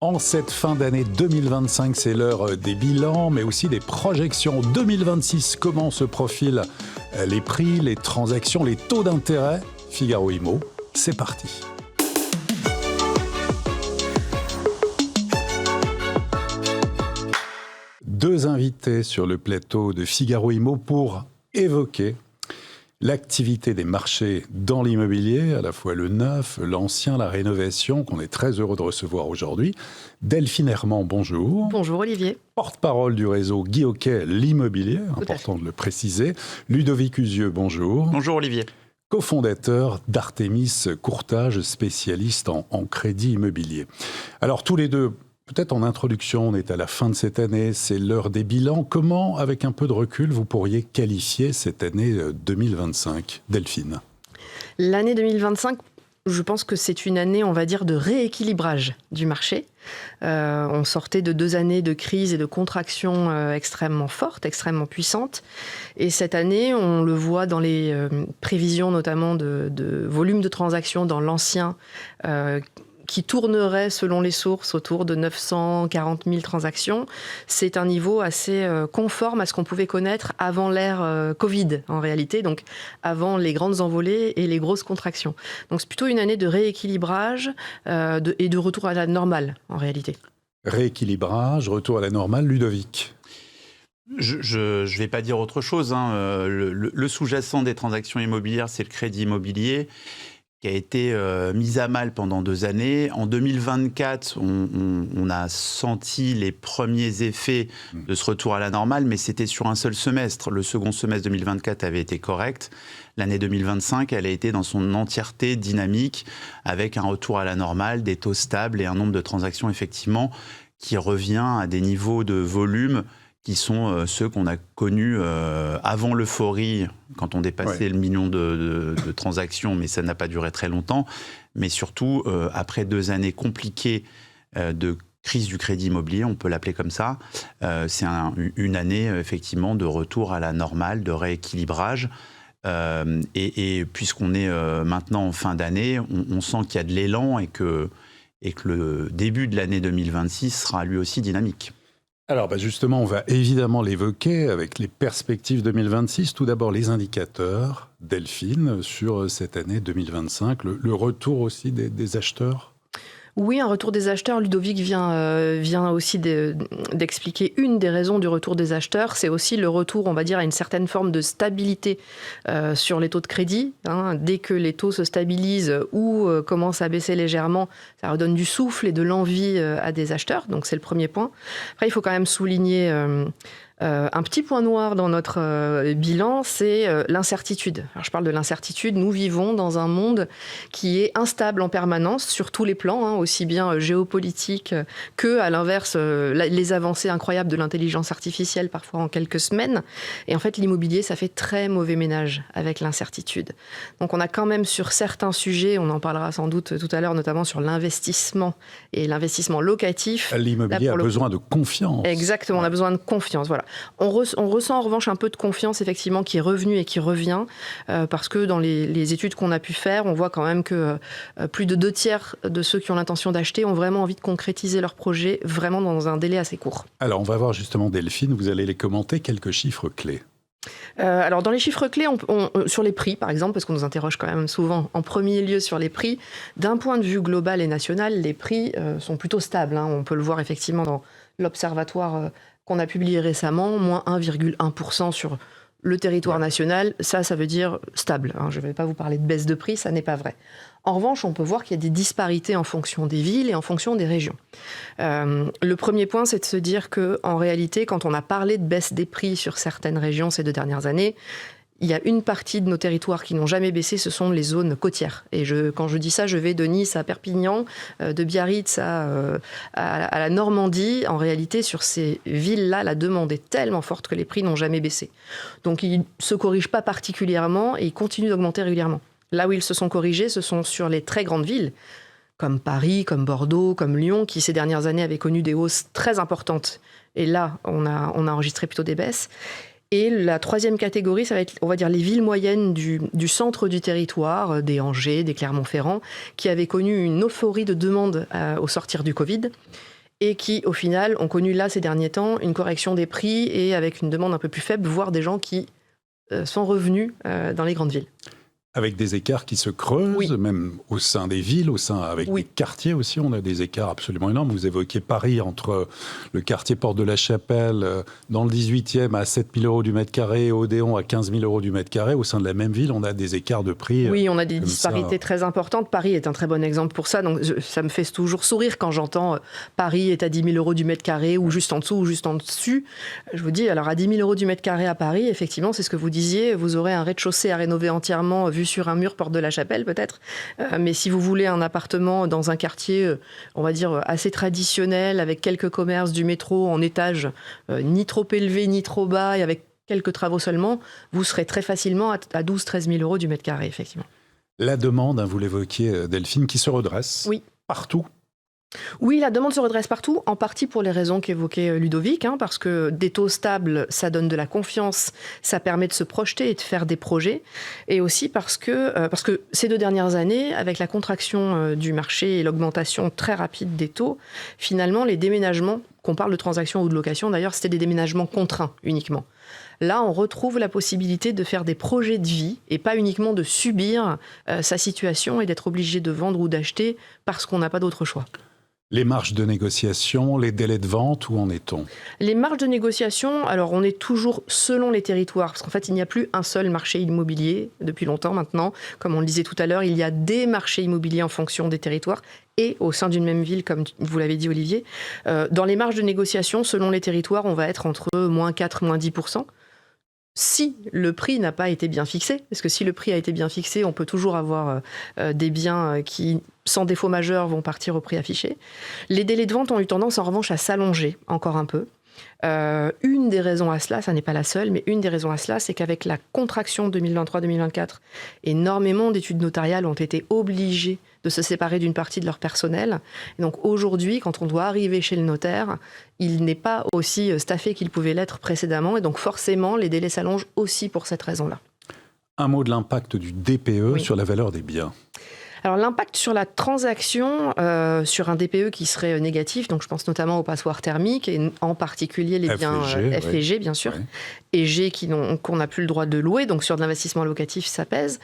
En cette fin d'année 2025, c'est l'heure des bilans, mais aussi des projections 2026. Comment se profilent les prix, les transactions, les taux d'intérêt? Figaro Immo, c'est parti. Deux invités sur le plateau de Figaro Immo pour évoquer l'activité des marchés dans l'immobilier, à la fois le neuf, l'ancien, la rénovation, qu'on est très heureux de recevoir aujourd'hui. Delphine Herman, bonjour. Bonjour Olivier. Porte-parole du réseau Guy Hockey, l'immobilier, important de le préciser. Ludovic Usieux, bonjour. Bonjour Olivier. Cofondateur d'Artémis Courtage, spécialiste en crédit immobilier. Alors tous les deux, peut-être en introduction, on est à la fin de cette année, c'est l'heure des bilans. Comment, avec un peu de recul, vous pourriez qualifier cette année 2025, Delphine? L'année 2025, je pense que c'est une année, on va dire, de rééquilibrage du marché. On sortait de 2 années de crise et de contraction extrêmement fortes, extrêmement puissantes. Et cette année, on le voit dans les prévisions notamment de volume de transactions dans l'ancien, qui tournerait, selon les sources, autour de 940 000 transactions. C'est un niveau assez conforme à ce qu'on pouvait connaître avant l'ère Covid, en réalité, donc avant les grandes envolées et les grosses contractions. Donc c'est plutôt une année de rééquilibrage et de retour à la normale, en réalité. Rééquilibrage, retour à la normale, Ludovic. Je ne vais pas dire autre chose. Le sous-jacent des transactions immobilières, c'est le crédit immobilier, qui a été mise à mal pendant 2 années. En 2024, on a senti les premiers effets de ce retour à la normale, mais c'était sur un seul semestre. Le second semestre 2024 avait été correct. L'année 2025, elle a été dans son entièreté dynamique, avec un retour à la normale, des taux stables et un nombre de transactions, effectivement, qui revient à des niveaux de volume qui sont ceux qu'on a connus avant l'euphorie, quand on dépassait le million de transactions, mais ça n'a pas duré très longtemps. Mais surtout, après 2 années compliquées de crise du crédit immobilier, on peut l'appeler comme ça, c'est une année, effectivement, de retour à la normale, de rééquilibrage. Et puisqu'on est maintenant en fin d'année, on sent qu'il y a de l'élan et que le début de l'année 2026 sera lui aussi dynamique. Alors justement, on va évidemment l'évoquer avec les perspectives 2026. Tout d'abord, les indicateurs, Delphine, sur cette année 2025, le retour aussi des acheteurs. Oui, un retour des acheteurs. Ludovic vient aussi d'expliquer une des raisons du retour des acheteurs. C'est aussi le retour, on va dire, à une certaine forme de stabilité sur les taux de crédit. Dès que les taux se stabilisent ou commencent à baisser légèrement, ça redonne du souffle et de l'envie à des acheteurs. Donc c'est le premier point. Après, il faut quand même souligner un petit point noir dans notre bilan, c'est l'incertitude. Alors, je parle de l'incertitude. Nous vivons dans un monde qui est instable en permanence sur tous les plans, aussi bien géopolitique que, à l'inverse, les avancées incroyables de l'intelligence artificielle, parfois en quelques semaines. Et en fait, l'immobilier, ça fait très mauvais ménage avec l'incertitude. Donc, on a quand même sur certains sujets, on en parlera sans doute tout à l'heure, notamment sur l'investissement et l'investissement locatif. L'immobilier a besoin de confiance. Exactement, on a besoin de confiance, voilà. On ressent en revanche un peu de confiance effectivement qui est revenue et qui revient parce que dans les études qu'on a pu faire, on voit quand même que plus de 2/3 de ceux qui ont l'intention d'acheter ont vraiment envie de concrétiser leur projet vraiment dans un délai assez court. Alors on va voir justement Delphine, vous allez les commenter, quelques chiffres clés. Alors dans les chiffres clés, sur les prix par exemple, parce qu'on nous interroge quand même souvent en premier lieu sur les prix, d'un point de vue global et national, les prix sont plutôt stables. On peut le voir effectivement dans l'observatoire qu'on a publié récemment, moins 1,1% sur le territoire national. Ça veut dire stable. Je ne vais pas vous parler de baisse de prix, ça n'est pas vrai. En revanche, on peut voir qu'il y a des disparités en fonction des villes et en fonction des régions. Le premier point, c'est de se dire qu'en réalité, quand on a parlé de baisse des prix sur certaines régions ces 2 dernières années, il y a une partie de nos territoires qui n'ont jamais baissé, ce sont les zones côtières. Et quand je dis ça, je vais de Nice à Perpignan, de Biarritz à la Normandie. En réalité, sur ces villes-là, la demande est tellement forte que les prix n'ont jamais baissé. Donc, ils ne se corrigent pas particulièrement et ils continuent d'augmenter régulièrement. Là où ils se sont corrigés, ce sont sur les très grandes villes, comme Paris, comme Bordeaux, comme Lyon, qui ces dernières années avaient connu des hausses très importantes. Et là, on a enregistré plutôt des baisses. Et la troisième catégorie, ça va être, on va dire, les villes moyennes du centre du territoire, des Angers, des Clermont-Ferrand, qui avaient connu une euphorie de demande au sortir du Covid et qui, au final, ont connu là, ces derniers temps, une correction des prix et avec une demande un peu plus faible, voire des gens qui sont revenus dans les grandes villes. Avec des écarts qui se creusent, Oui. même au sein des villes, avec Oui. des quartiers aussi, on a des écarts absolument énormes. Vous évoquez Paris, entre le quartier Porte de la Chapelle, dans le 18e à 7 000 € du mètre carré, et Odéon à 15 000 € du mètre carré. Au sein de la même ville, on a des écarts de prix. Oui, on a des disparités très importantes. Paris est un très bon exemple pour ça. Donc, ça me fait toujours sourire quand j'entends Paris est à 10 000 € du mètre carré, ou juste en dessous, ou juste en dessus. Je vous dis, alors à 10 000 € du mètre carré à Paris, effectivement, c'est ce que vous disiez, vous aurez un rez-de-chaussée à rénover entièrement, vu sur un mur, Porte de la Chapelle peut-être. Mais si vous voulez un appartement dans un quartier, on va dire, assez traditionnel, avec quelques commerces, du métro en étage, ni trop élevé, ni trop bas, et avec quelques travaux seulement, vous serez très facilement à 12 000 – 13 000 € du mètre carré, effectivement. La demande, vous l'évoquiez, Delphine, qui se redresse partout. Oui, la demande se redresse partout, en partie pour les raisons qu'évoquait Ludovic, parce que des taux stables, ça donne de la confiance, ça permet de se projeter et de faire des projets, et aussi parce que ces 2 dernières années, avec la contraction du marché et l'augmentation très rapide des taux, finalement, les déménagements, qu'on parle de transactions ou de location d'ailleurs, c'était des déménagements contraints uniquement. Là, on retrouve la possibilité de faire des projets de vie et pas uniquement de subir sa situation et d'être obligé de vendre ou d'acheter parce qu'on n'a pas d'autre choix. Les marges de négociation, les délais de vente, où en est-on ? Les marges de négociation, alors on est toujours selon les territoires, parce qu'en fait il n'y a plus un seul marché immobilier depuis longtemps maintenant. Comme on le disait tout à l'heure, il y a des marchés immobiliers en fonction des territoires et au sein d'une même ville, comme vous l'avez dit Olivier. Dans les marges de négociation, selon les territoires, on va être entre -4 % et -10%. Si le prix n'a pas été bien fixé, parce que si le prix a été bien fixé, on peut toujours avoir des biens qui, sans défaut majeur, vont partir au prix affiché. Les délais de vente ont eu tendance en revanche à s'allonger encore un peu. Une des raisons à cela, ça n'est pas la seule, mais une des raisons à cela, c'est qu'avec la contraction 2023-2024, énormément d'études notariales ont été obligées de se séparer d'une partie de leur personnel. Et donc aujourd'hui, quand on doit arriver chez le notaire, il n'est pas aussi staffé qu'il pouvait l'être précédemment. Et donc forcément, les délais s'allongent aussi pour cette raison-là. Un mot de l'impact du DPE sur la valeur des biens. Alors l'impact sur la transaction, sur un DPE qui serait négatif, donc je pense notamment aux passoires thermiques et en particulier les biens F et G bien sûr, et G qu'on n'a plus le droit de louer, donc sur de l'investissement locatif ça pèse.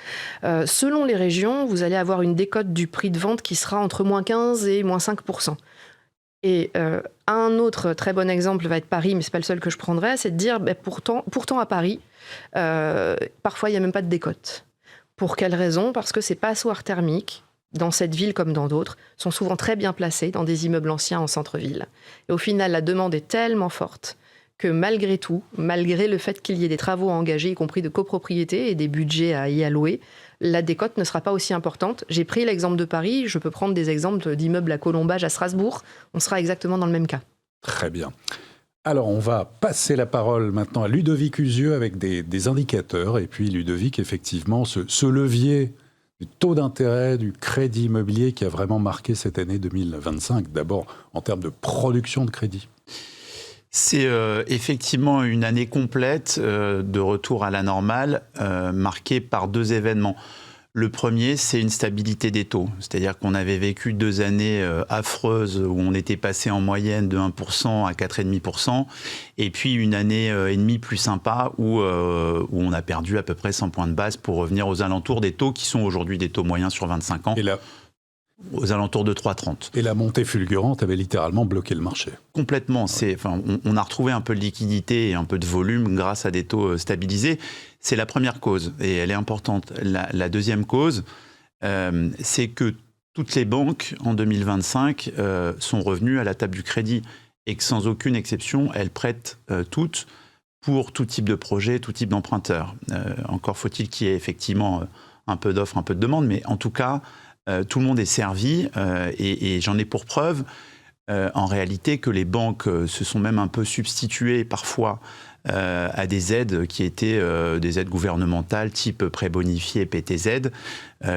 Selon les régions, vous allez avoir une décote du prix de vente qui sera entre -15 et -5%. Et un autre très bon exemple va être Paris, mais ce n'est pas le seul que je prendrais, c'est de dire pourtant à Paris, parfois il n'y a même pas de décote. Pour quelle raison ? Parce que ces passoires thermiques, dans cette ville comme dans d'autres, sont souvent très bien placés dans des immeubles anciens en centre-ville. Et au final, la demande est tellement forte que malgré tout, malgré le fait qu'il y ait des travaux à engager, y compris de copropriété et des budgets à y allouer, la décote ne sera pas aussi importante. J'ai pris l'exemple de Paris, je peux prendre des exemples d'immeubles à Colombage, à Strasbourg. On sera exactement dans le même cas. Très bien. Alors, on va passer la parole maintenant à Ludovic Usieux avec des indicateurs. Et puis, Ludovic, effectivement, ce levier du taux d'intérêt, du crédit immobilier qui a vraiment marqué cette année 2025, d'abord en termes de production de crédit. C'est effectivement une année complète de retour à la normale, marquée par 2 événements. Le premier, c'est une stabilité des taux. C'est-à-dire qu'on avait vécu 2 années affreuses où on était passé en moyenne de 1% à 4,5%. Et puis une année et demie plus sympa où on a perdu à peu près 100 points de base pour revenir aux alentours des taux qui sont aujourd'hui des taux moyens sur 25 ans. Et là, aux alentours de 3,30. Et la montée fulgurante avait littéralement bloqué le marché. Complètement. On a retrouvé un peu de liquidité et un peu de volume grâce à des taux stabilisés. C'est la première cause et elle est importante. La deuxième cause, c'est que toutes les banques en 2025 sont revenues à la table du crédit et que sans aucune exception, elles prêtent toutes pour tout type de projet, tout type d'emprunteur. Encore faut-il qu'il y ait effectivement un peu d'offre, un peu de demande, mais en tout cas, tout le monde est servi et j'en ai pour preuve en réalité que les banques se sont même un peu substituées parfois à des aides qui étaient des aides gouvernementales type prêt bonifié PTZ,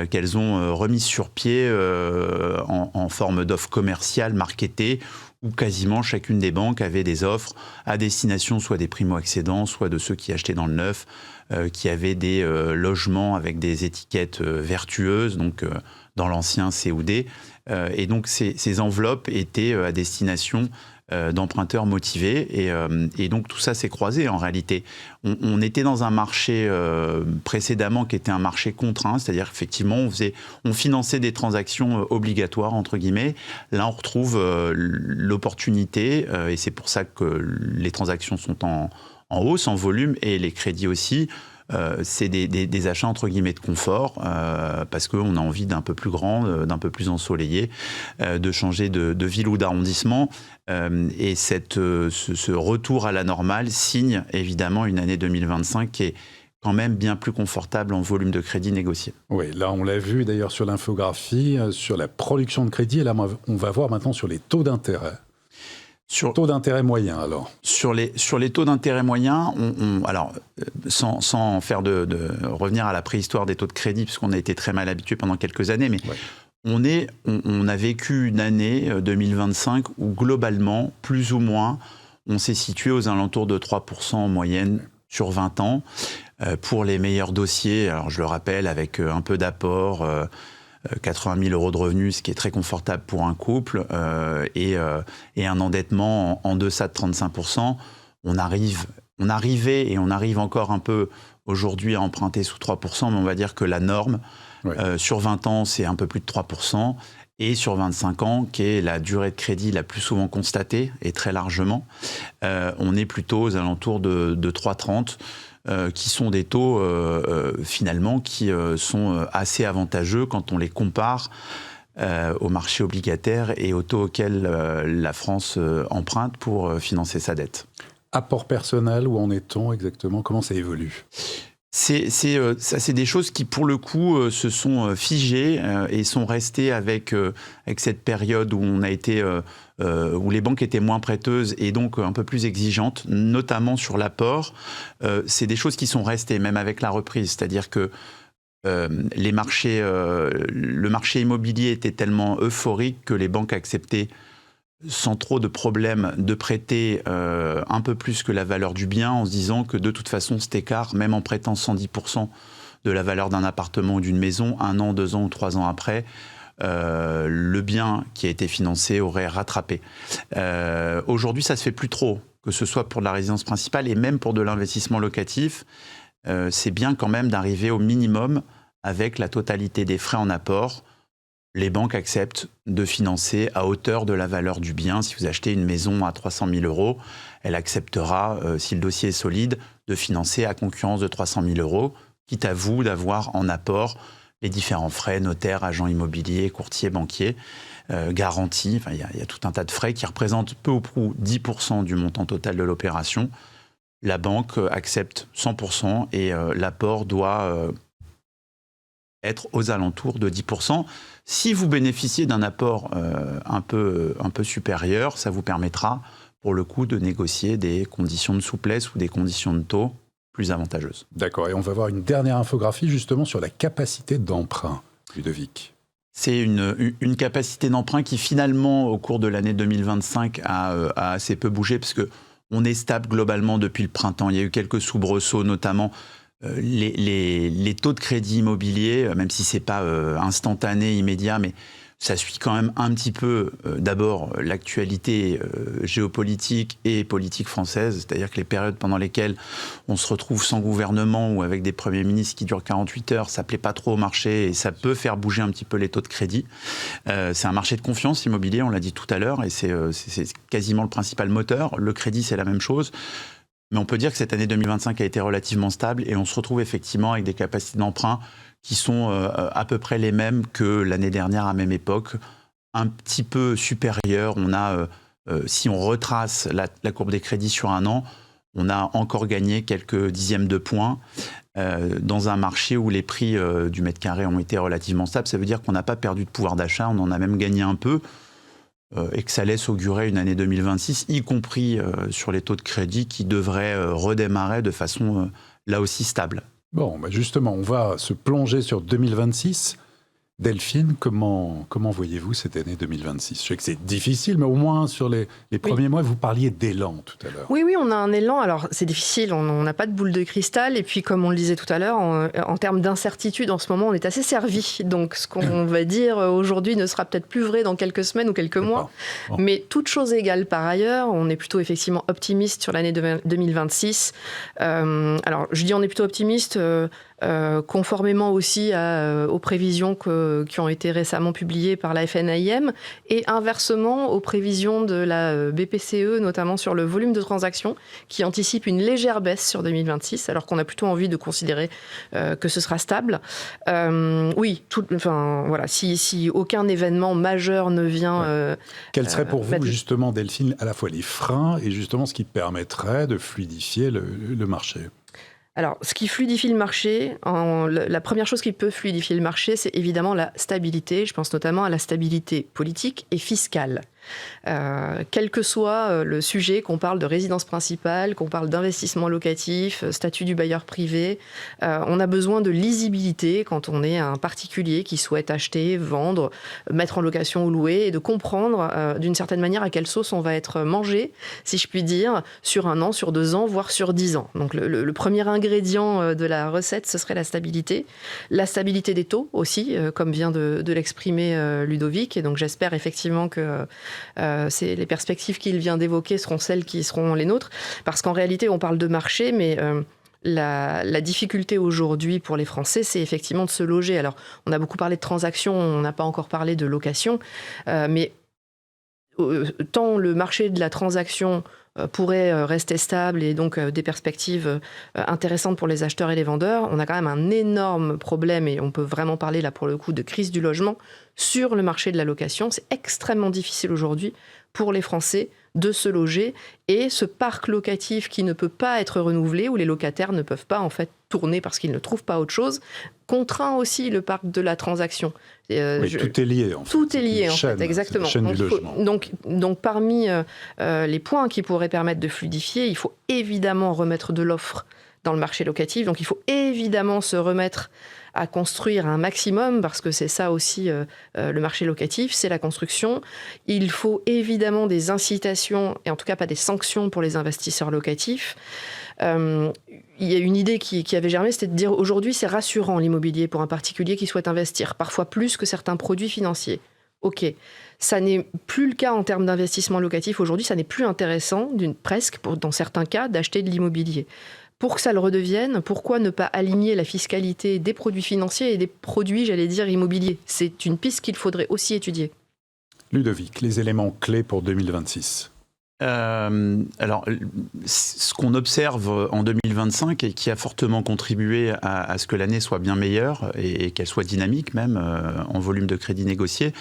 qu'elles ont remises sur pied en forme d'offres commerciales marketées, où quasiment chacune des banques avait des offres à destination soit des primo-accédants, soit de ceux qui achetaient dans le neuf, qui avaient des logements avec des étiquettes vertueuses, donc dans l'ancien COD. Et donc ces enveloppes étaient à destination d'emprunteurs motivés. Et donc tout ça s'est croisé en réalité. On était dans un marché précédemment qui était un marché contraint, c'est-à-dire qu'effectivement on finançait des transactions obligatoires, entre guillemets. Là on retrouve l'opportunité, et c'est pour ça que les transactions sont en hausse, en volume, et les crédits aussi. C'est des achats entre guillemets de confort, parce qu'on a envie d'un peu plus grand, d'un peu plus ensoleillé, de changer de ville ou d'arrondissement. Et ce retour à la normale signe évidemment une année 2025 qui est quand même bien plus confortable en volume de crédit négocié. Oui, là on l'a vu d'ailleurs sur l'infographie, sur la production de crédit, et là on va voir maintenant sur les taux d'intérêt. Taux d'intérêt moyen, alors. Sur les taux d'intérêt moyens, alors, sans faire de revenir à la préhistoire des taux de crédit, puisqu'on a été très mal habitué pendant quelques années, mais ouais. On a vécu une année 2025 où globalement, plus ou moins, on s'est situé aux alentours de 3% en moyenne sur 20 ans. Pour les meilleurs dossiers, alors je le rappelle, avec un peu d'apport, 80 000 € de revenus, ce qui est très confortable pour un couple, et un endettement en deçà de 35%. On arrivait et on arrive encore un peu aujourd'hui à emprunter sous 3%, mais on va dire que la norme, sur 20 ans, c'est un peu plus de 3%, et sur 25 ans, qui est la durée de crédit la plus souvent constatée, et très largement, on est plutôt aux alentours de 3,30%. Qui sont des taux finalement qui sont assez avantageux quand on les compare au marché obligataire et aux taux auxquels la France emprunte pour financer sa dette. Apport personnel, où en est-on exactement? Comment ça évolue? C'est des choses qui, pour le coup, se sont figées et sont restées avec cette période où on a été, où les banques étaient moins prêteuses et donc un peu plus exigeantes, notamment sur l'apport. C'est des choses qui sont restées, même avec la reprise. C'est-à-dire que le marché immobilier était tellement euphorique que les banques acceptaient sans trop de problèmes de prêter un peu plus que la valeur du bien, en se disant que de toute façon cet écart, même en prêtant 110% de la valeur d'un appartement ou d'une maison, 1 an, 2 ans ou 3 ans après, le bien qui a été financé aurait rattrapé. Aujourd'hui, ça se fait plus trop, que ce soit pour de la résidence principale et même pour de l'investissement locatif. C'est bien quand même d'arriver au minimum avec la totalité des frais en apport. Les banques acceptent de financer à hauteur de la valeur du bien. Si vous achetez une maison à 300 000 €, elle acceptera, si le dossier est solide, de financer à concurrence de 300 000 €, quitte à vous d'avoir en apport les différents frais, notaires, agents immobiliers, courtiers, banquiers, garanties. Enfin, il y a tout un tas de frais qui représentent peu ou prou 10% du montant total de l'opération. La banque accepte 100% et l'apport doit être aux alentours de 10%. Si vous bénéficiez d'un apport un peu supérieur, ça vous permettra, pour le coup, de négocier des conditions de souplesse ou des conditions de taux plus avantageuses. D'accord, et on va voir une dernière infographie justement sur la capacité d'emprunt, Ludovic. C'est une capacité d'emprunt qui finalement, au cours de l'année 2025, a assez peu bougé, parce qu'on est stable globalement depuis le printemps. Il y a eu quelques soubresauts, notamment les taux de crédit immobilier, même si ce n'est pas instantané, immédiat, mais ça suit quand même un petit peu d'abord l'actualité géopolitique et politique française, c'est-à-dire que les périodes pendant lesquelles on se retrouve sans gouvernement ou avec des premiers ministres qui durent 48 heures, ça ne plaît pas trop au marché et ça peut faire bouger un petit peu les taux de crédit. C'est un marché de confiance immobilier, on l'a dit tout à l'heure, et c'est quasiment le principal moteur. Le crédit, c'est la même chose. Mais on peut dire que cette année 2025 a été relativement stable et on se retrouve effectivement avec des capacités d'emprunt qui sont à peu près les mêmes que l'année dernière à même époque, un petit peu supérieures. On a, si on retrace la courbe des crédits sur un an, on a encore gagné quelques dixièmes de points dans un marché où les prix du mètre carré ont été relativement stables. Ça veut dire qu'on n'a pas perdu de pouvoir d'achat, on en a même gagné un peu. et que ça laisse augurer une année 2026, y compris sur les taux de crédit qui devraient redémarrer de façon là aussi stable. Bon, justement, on va se plonger sur 2026. Delphine, comment voyez-vous cette année 2026 ? Je sais que c'est difficile, mais au moins sur les premiers mois, vous parliez d'élan tout à l'heure. Oui, on a un élan. Alors, c'est difficile, on n'a pas de boule de cristal. Et puis, comme on le disait tout à l'heure, en termes d'incertitude, en ce moment, on est assez servi. Donc, ce qu'on va dire aujourd'hui ne sera peut-être plus vrai dans quelques semaines ou quelques mois. Bon. Mais toute chose égale par ailleurs, on est plutôt effectivement optimiste sur l'année 2026. Alors, je dis on est plutôt optimiste... conformément aussi aux prévisions qui ont été récemment publiées par la FNAIM et inversement aux prévisions de la BPCE, notamment sur le volume de transactions, qui anticipe une légère baisse sur 2026, alors qu'on a plutôt envie de considérer que ce sera stable. Si aucun événement majeur ne vient... Quels seraient pour vous, justement, Delphine, à la fois les freins et justement ce qui permettrait de fluidifier le marché ? Alors, ce qui fluidifie le marché, la première chose qui peut fluidifier le marché, c'est évidemment la stabilité. Je pense notamment à la stabilité politique et fiscale. Quel que soit le sujet, qu'on parle de résidence principale, qu'on parle d'investissement locatif, statut du bailleur privé, on a besoin de lisibilité quand on est un particulier qui souhaite acheter, vendre, mettre en location ou louer, et de comprendre d'une certaine manière à quelle sauce on va être mangé, si je puis dire, sur 1 an, sur 2 ans, voire sur 10 ans. Donc le premier ingrédient de la recette, ce serait la stabilité. La stabilité des taux aussi, comme vient de l'exprimer Ludovic, et donc j'espère effectivement que les perspectives qu'il vient d'évoquer seront celles qui seront les nôtres, parce qu'en réalité on parle de marché, mais la difficulté aujourd'hui pour les Français, c'est effectivement de se loger. Alors on a beaucoup parlé de transactions, on n'a pas encore parlé de location, mais tant le marché de la transaction pourrait rester stable et donc des perspectives intéressantes pour les acheteurs et les vendeurs, on a quand même un énorme problème, et on peut vraiment parler là pour le coup de crise du logement sur le marché de la location. C'est extrêmement difficile aujourd'hui pour les Français de se loger, et ce parc locatif qui ne peut pas être renouvelé, où les locataires ne peuvent pas en fait tourner parce qu'ils ne trouvent pas autre chose, contraint aussi le parc de la transaction. Tout est lié en fait. Tout est lié en fait, exactement. La chaîne du logement. Donc parmi les points qui pourraient permettre de fluidifier, il faut évidemment remettre de l'offre dans le marché locatif. Donc il faut évidemment se remettre à construire un maximum, parce que c'est ça aussi le marché locatif, c'est la construction. Il faut évidemment des incitations, et en tout cas pas des sanctions pour les investisseurs locatifs. Il y a une idée qui avait germé, c'était de dire aujourd'hui c'est rassurant l'immobilier pour un particulier qui souhaite investir, parfois plus que certains produits financiers. Ok, ça n'est plus le cas en termes d'investissement locatif aujourd'hui, ça n'est plus intéressant, presque dans certains cas, d'acheter de l'immobilier. Pour que ça le redevienne, pourquoi ne pas aligner la fiscalité des produits financiers et des produits, j'allais dire, immobiliers ? C'est une piste qu'il faudrait aussi étudier. Ludovic, les éléments clés pour 2026 ? Alors, ce qu'on observe en 2025 et qui a fortement contribué à ce que l'année soit bien meilleure et qu'elle soit dynamique même en volume de crédit négocié,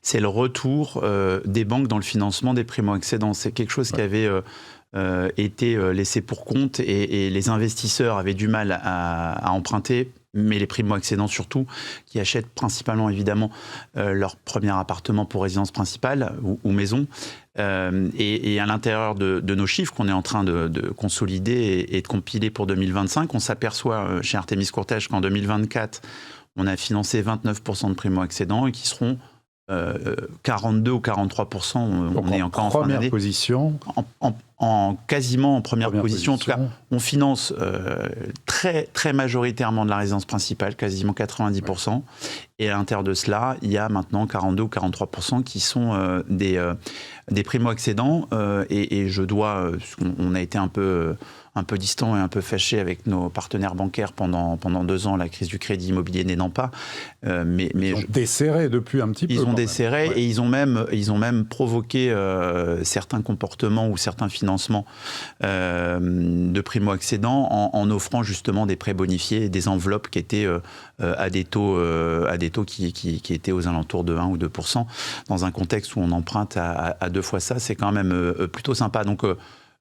c'est le retour des banques dans le financement des primo-accédants. C'est quelque chose qui avait été laissé pour compte et les investisseurs avaient du mal à emprunter, mais les primo-accédants surtout, qui achètent principalement évidemment leur premier appartement pour résidence principale ou maison. Et à l'intérieur de nos chiffres qu'on est en train de consolider et de compiler pour 2025, on s'aperçoit chez Artémis Courtage qu'en 2024, on a financé 29% de primo-accédants et qui seront 42 ou 43%, on est encore en fin d'année. Position. Quasiment en première position. En tout cas, on finance très, très majoritairement de la résidence principale, quasiment 90%. Ouais. Et à l'intérieur de cela, il y a maintenant 42 ou 43% qui sont des primo-accédants. Et je dois... on a été un peu distant et un peu fâché avec nos partenaires bancaires pendant 2 ans, la crise du crédit immobilier n'aidant pas. Ils ont desserré depuis un petit peu. Ils ont desserré et ils ont même provoqué certains comportements ou certains financements de primo-accédants en offrant justement des prêts bonifiés, des enveloppes qui étaient à des taux qui étaient aux alentours de 1 ou 2%, dans un contexte où on emprunte à 2 fois ça. C'est quand même plutôt sympa. Donc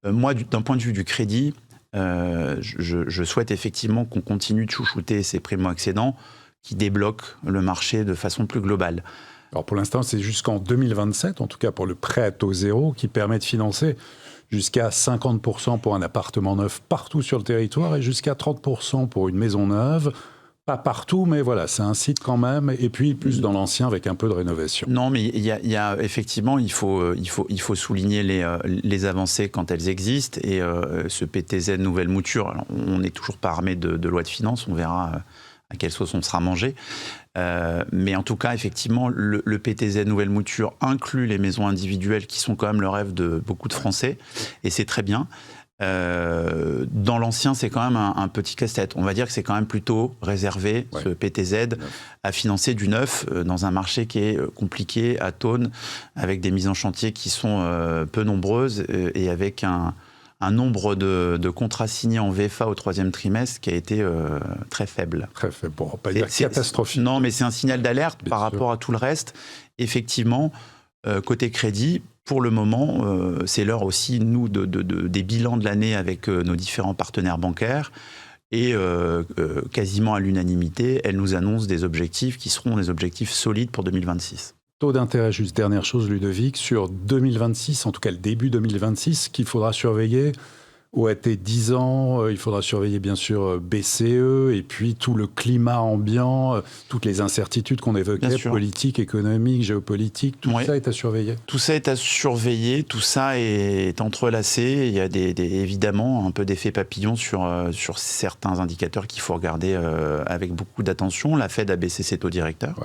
moi, d'un point de vue du crédit, je souhaite effectivement qu'on continue de chouchouter ces primo-accédants qui débloquent le marché de façon plus globale. Alors pour l'instant, c'est jusqu'en 2027, en tout cas pour le prêt à taux zéro, qui permet de financer jusqu'à 50% pour un appartement neuf partout sur le territoire et jusqu'à 30% pour une maison neuve. Pas partout, mais voilà, c'est un site quand même. Et puis plus dans l'ancien avec un peu de rénovation. Non, mais il y a effectivement, il faut souligner les avancées quand elles existent. Et ce PTZ nouvelle mouture, alors, on n'est toujours pas armé de loi de finances, on verra à quelle sauce on sera mangé. Mais en tout cas, effectivement, le PTZ nouvelle mouture inclut les maisons individuelles qui sont quand même le rêve de beaucoup de Français. Et c'est très bien. Dans l'ancien, c'est quand même un petit casse-tête. On va dire que c'est quand même plutôt réservé, ce PTZ, à financer du neuf dans un marché qui est compliqué, atone, avec des mises en chantier qui sont peu nombreuses et avec un nombre de contrats signés en VFA au 3e trimestre qui a été très faible. Très faible, pour pas dire catastrophique. Non, mais c'est un signal d'alerte par rapport à tout le reste. Effectivement, côté crédit, pour le moment, c'est l'heure aussi, nous, des bilans de l'année avec nos différents partenaires bancaires. Et quasiment à l'unanimité, elles nous annoncent des objectifs qui seront des objectifs solides pour 2026. Taux d'intérêt, juste dernière chose, Ludovic, sur 2026, en tout cas le début 2026, qu'il faudra surveiller. OAT 10 ans, il faudra surveiller bien sûr BCE et puis tout le climat ambiant, toutes les incertitudes qu'on évoquait, politique, économique, géopolitique, tout ça est à surveiller. Tout ça est à surveiller, tout ça est entrelacé. Il y a évidemment un peu d'effet papillon sur certains indicateurs qu'il faut regarder avec beaucoup d'attention. La Fed a baissé ses taux directeurs.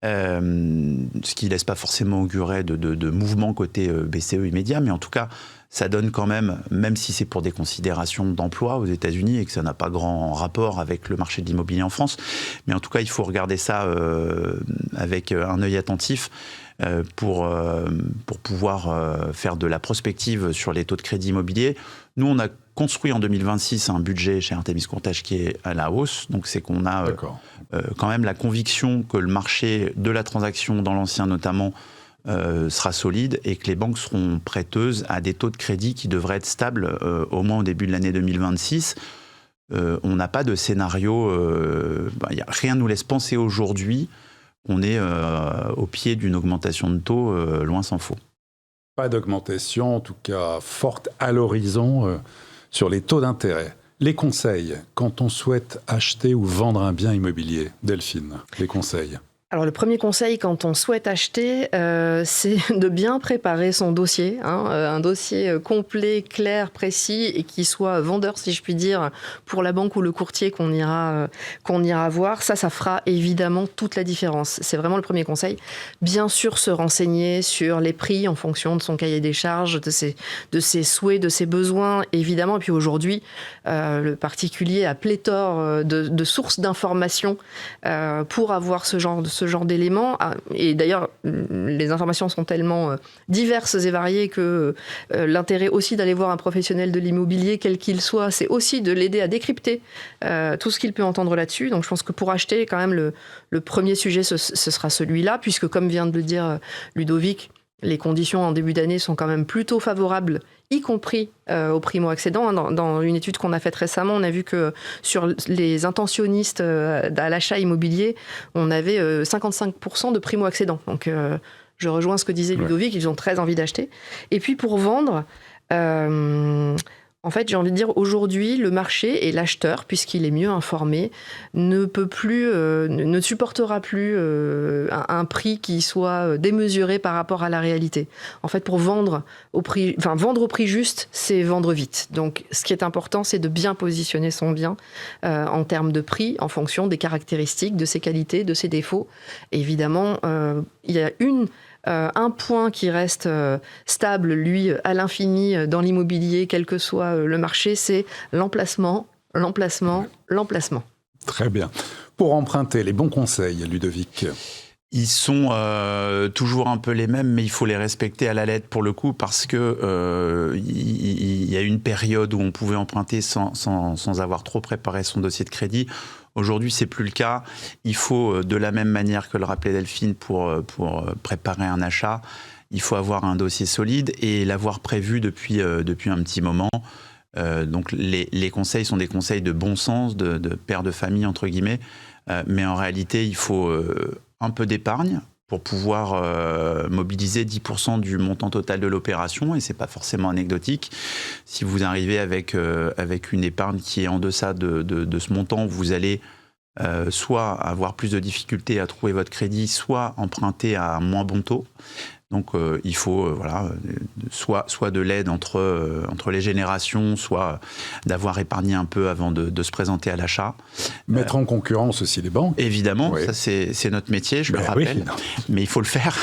Ce qui ne laisse pas forcément augurer de mouvements côté BCE immédiat, mais en tout cas, ça donne quand même si c'est pour des considérations d'emploi aux États-Unis et que ça n'a pas grand rapport avec le marché de l'immobilier en France, mais en tout cas, il faut regarder ça avec un œil attentif pour pouvoir faire de la prospective sur les taux de crédit immobilier. Nous, on a construit en 2026 un budget chez Artémis Courtage qui est à la hausse, donc c'est qu'on a quand même la conviction que le marché de la transaction dans l'ancien notamment sera solide et que les banques seront prêteuses à des taux de crédit qui devraient être stables au moins au début de l'année 2026. On n'a pas de scénario, rien ne nous laisse penser aujourd'hui qu'on est au pied d'une augmentation de taux, loin s'en faut. Pas d'augmentation, en tout cas forte à l'horizon sur les taux d'intérêt. Les conseils, quand on souhaite acheter ou vendre un bien immobilier, Delphine, les conseils. Alors le premier conseil quand on souhaite acheter, c'est de bien préparer son dossier, un dossier complet, clair, précis et qui soit vendeur, si je puis dire, pour la banque ou le courtier qu'on ira voir. Ça fera évidemment toute la différence. C'est vraiment le premier conseil. Bien sûr, se renseigner sur les prix en fonction de son cahier des charges, de ses souhaits, de ses besoins, évidemment. Et puis aujourd'hui, le particulier a pléthore de sources d'informations pour avoir ce genre d'éléments. Et d'ailleurs, les informations sont tellement diverses et variées que l'intérêt aussi d'aller voir un professionnel de l'immobilier, quel qu'il soit, c'est aussi de l'aider à décrypter tout ce qu'il peut entendre là-dessus. Donc je pense que pour acheter, quand même, le premier sujet, ce sera celui-là, puisque comme vient de le dire Ludovic, les conditions en début d'année sont quand même plutôt favorables, y compris aux primo-accédants. Dans une étude qu'on a faite récemment, on a vu que sur les intentionnistes à l'achat immobilier, on avait 55% de primo-accédants. Donc je rejoins ce que disait Ludovic, ils ont très envie d'acheter. Et puis pour vendre, en fait, j'ai envie de dire, aujourd'hui, le marché et l'acheteur, puisqu'il est mieux informé, ne supportera plus un prix qui soit démesuré par rapport à la réalité. En fait, pour vendre au prix juste, c'est vendre vite. Donc, ce qui est important, c'est de bien positionner son bien en termes de prix, en fonction des caractéristiques, de ses qualités, de ses défauts. Et évidemment, il y a un point qui reste stable, lui, à l'infini dans l'immobilier, quel que soit le marché, c'est l'emplacement. Très bien. Pour emprunter, les bons conseils, Ludovic? Ils sont toujours un peu les mêmes, mais il faut les respecter à la lettre pour le coup, parce que il y a une période où on pouvait emprunter sans avoir trop préparé son dossier de crédit. Aujourd'hui, c'est plus le cas. Il faut, de la même manière que le rappelait Delphine, pour préparer un achat, il faut avoir un dossier solide et l'avoir prévu depuis un petit moment. Donc les conseils sont des conseils de bon sens, de père de famille, entre guillemets. Mais en réalité, il faut un peu d'épargne, pour pouvoir mobiliser 10% du montant total de l'opération, et c'est pas forcément anecdotique. Si vous arrivez avec une épargne qui est en deçà de ce montant, vous allez soit avoir plus de difficultés à trouver votre crédit, soit emprunter à un moins bon taux. Donc il faut soit de l'aide entre les générations, soit d'avoir épargné un peu avant de se présenter à l'achat. Mettre en concurrence aussi les banques. Évidemment, oui. Ça c'est notre métier, je le rappelle. Oui, mais il faut le faire.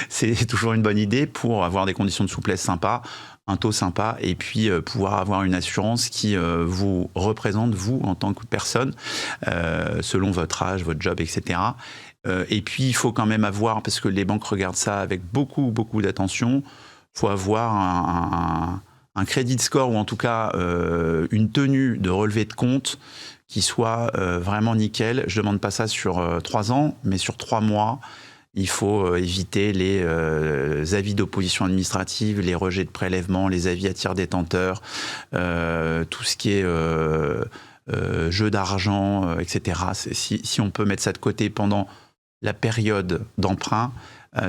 C'est toujours une bonne idée pour avoir des conditions de souplesse sympas, un taux sympa, et puis pouvoir avoir une assurance qui vous représente, vous, en tant que personne, selon votre âge, votre job, etc. Et puis, il faut quand même avoir, parce que les banques regardent ça avec beaucoup, beaucoup d'attention, il faut avoir un credit score, ou en tout cas une tenue de relevé de compte qui soit vraiment nickel. Je ne demande pas ça sur 3 ans, mais sur 3 mois. Il faut éviter les avis d'opposition administrative, les rejets de prélèvement, les avis à tiers détenteur, tout ce qui est jeu d'argent, etc. Si on peut mettre ça de côté pendant la période d'emprunt,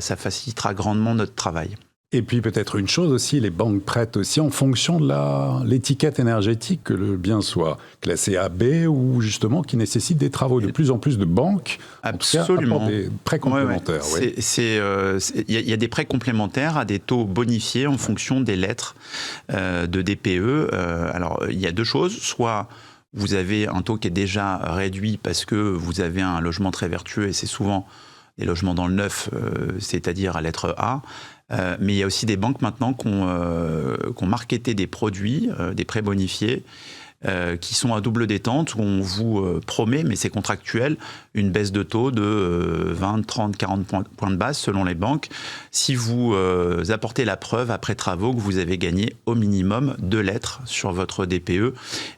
ça facilitera grandement notre travail. Et puis peut-être une chose aussi, les banques prêtent aussi en fonction de l'étiquette énergétique, que le bien soit classé A, B, ou justement qui nécessite des travaux. De plus en plus de banques, absolument, en tout cas, des prêts complémentaires. Il y a des prêts complémentaires à des taux bonifiés en fonction des lettres de DPE. Alors il y a 2 choses, soit vous avez un taux qui est déjà réduit parce que vous avez un logement très vertueux, et c'est souvent des logements dans le neuf, c'est-à-dire à lettre A. Mais il y a aussi des banques maintenant qui ont marketé des produits, des prêts bonifiés, qui sont à double détente, où on vous promet, mais c'est contractuel, une baisse de taux de 20, 30, 40 points de base selon les banques, si vous apportez la preuve après travaux que vous avez gagné au minimum 2 lettres sur votre DPE.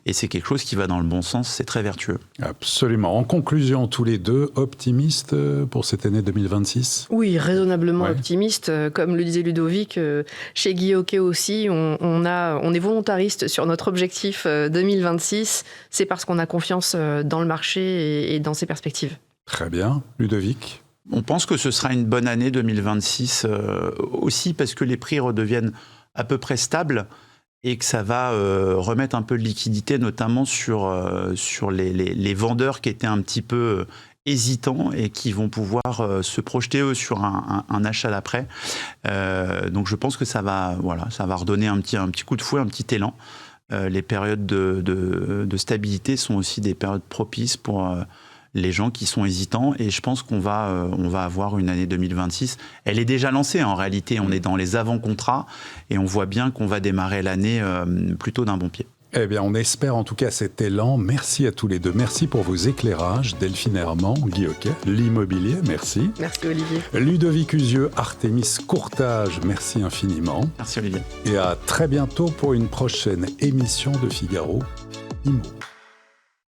Et c'est quelque chose qui va dans le bon sens, c'est très vertueux. Absolument. En conclusion, tous les deux, optimistes pour cette année 2026 ? Oui, raisonnablement optimiste. Comme le disait Ludovic, chez Guy Hockey aussi, on est volontariste sur notre objectif 2026. C'est parce qu'on a confiance dans le marché et dans ses perspectives. Très bien. Ludovic ? On pense que ce sera une bonne année 2026 aussi parce que les prix redeviennent à peu près stables et que ça va remettre un peu de liquidité, notamment sur les vendeurs qui étaient un petit peu hésitants et qui vont pouvoir se projeter eux sur un achat d'après. Donc je pense que ça va redonner un petit coup de fouet, un petit élan. Les périodes de stabilité sont aussi des périodes propices pour les gens qui sont hésitants, et je pense qu'on va avoir une année 2026. Elle est déjà lancée en réalité, on est dans les avant-contrats et on voit bien qu'on va démarrer l'année plutôt d'un bon pied. Eh bien, on espère en tout cas cet élan. Merci à tous les deux. Merci pour vos éclairages. Delphine Herman, Guy Hockey, l'immobilier, merci. Merci Olivier. Ludovic Usieux, Artémis Courtage, merci infiniment. Merci Olivier. Et à très bientôt pour une prochaine émission de Figaro Immo.